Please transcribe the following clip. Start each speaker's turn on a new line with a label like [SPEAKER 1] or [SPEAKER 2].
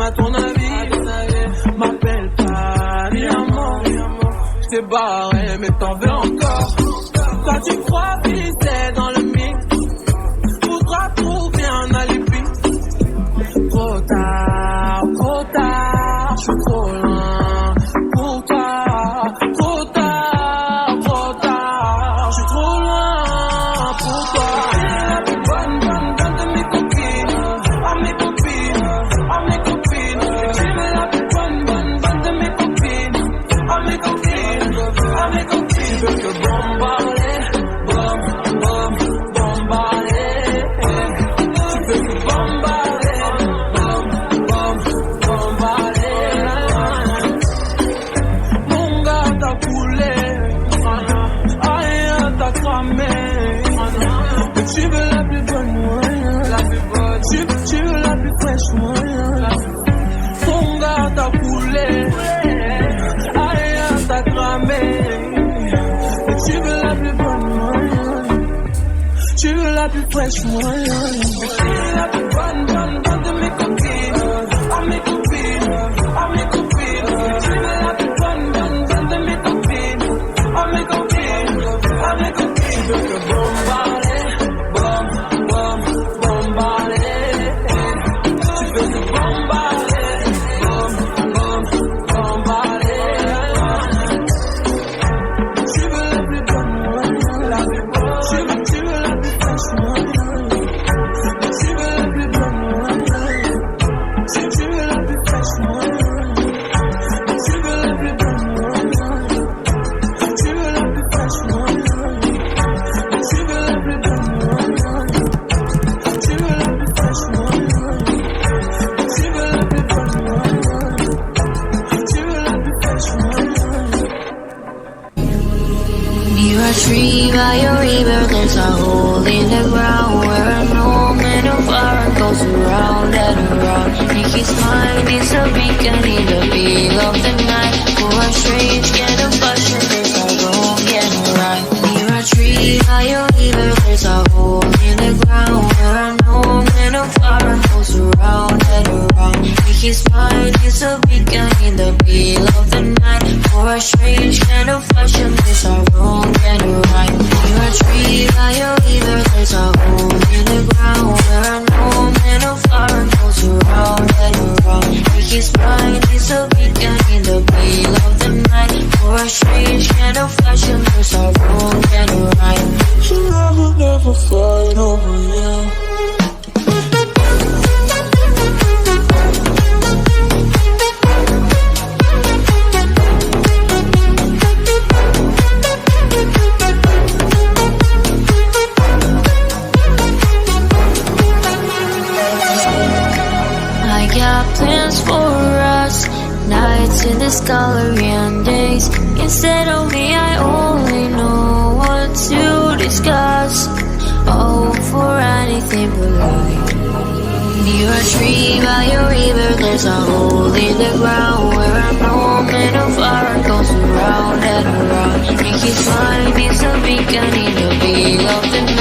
[SPEAKER 1] à ton avis, m'appelle pas diamant. J't'ai barré mais t'en veux encore. Quand tu crois viser dans le mix, faudra trouver un alibi. Trop tard, j'suis trop loin pour toi. Trop tard, j'suis trop loin pour toi. La plus bonne de mes copines, à mes copines. Tu veux la plus bonne de mes copines, à mes copines. Tu veux que bombarder, bombarder. Tu veux que bombarder, bombarder. Mon gars t'a coulé, aïe t'a cramé. Tu veux la plus bonne moyenne, tu veux la plus fraîche moyenne. Mon gars t'a coulé, aïe t'a cramé. Tu veux la plus bonne moyenne, tu veux la plus fraîche moyenne. Tu veux la plus bonne de mes copines, à mes copines. Tu veux la plus bonne de mes copines, à mes copines. Tu veux que bombarder, bombarder. Tu veux que bombarder, bombarder. Tu veux la plus bonne moyenne, tu veux la plus fraîche moyenne. Tu veux la plus bonne moyenne, tu veux la plus fraîche moyenne. Tu veux la plus bonne moyenne, tu veux la plus fraîche moyenne. Tu veux la plus bonne moyenne, tu veux la plus fraîche moyenne. Tu veux la plus bonne moyenne, tu veux la plus fraîche moyenne.
[SPEAKER 2] Near a tree by a river, there's a hole in the ground where an old man of fire goes around and around. In his mind is a beacon in the middle of the night. For a strange kind of passion, there's a wrong and a right. Near a tree by a river, there's a hole in the ground where an old man of fire goes around and around. In his mind is a beacon in the middle of the night. For a strange kind of passion, there's a wrong and a right. Near a tree by a river, there's a hole in the ground where an old man of fire goes around and around. In his mind is a beacon in the middle of the night. For a strange kind of passion, there's a wrong and a right. You'll never fight over you. I got plans for us, nights in this gallery and days. Instead of me, I only know what to discuss. Oh, for anything but life. Near a tree by a river, there's a hole in the ground where an old man of fire goes around and around. In his mind is a beacon in the middle of the night.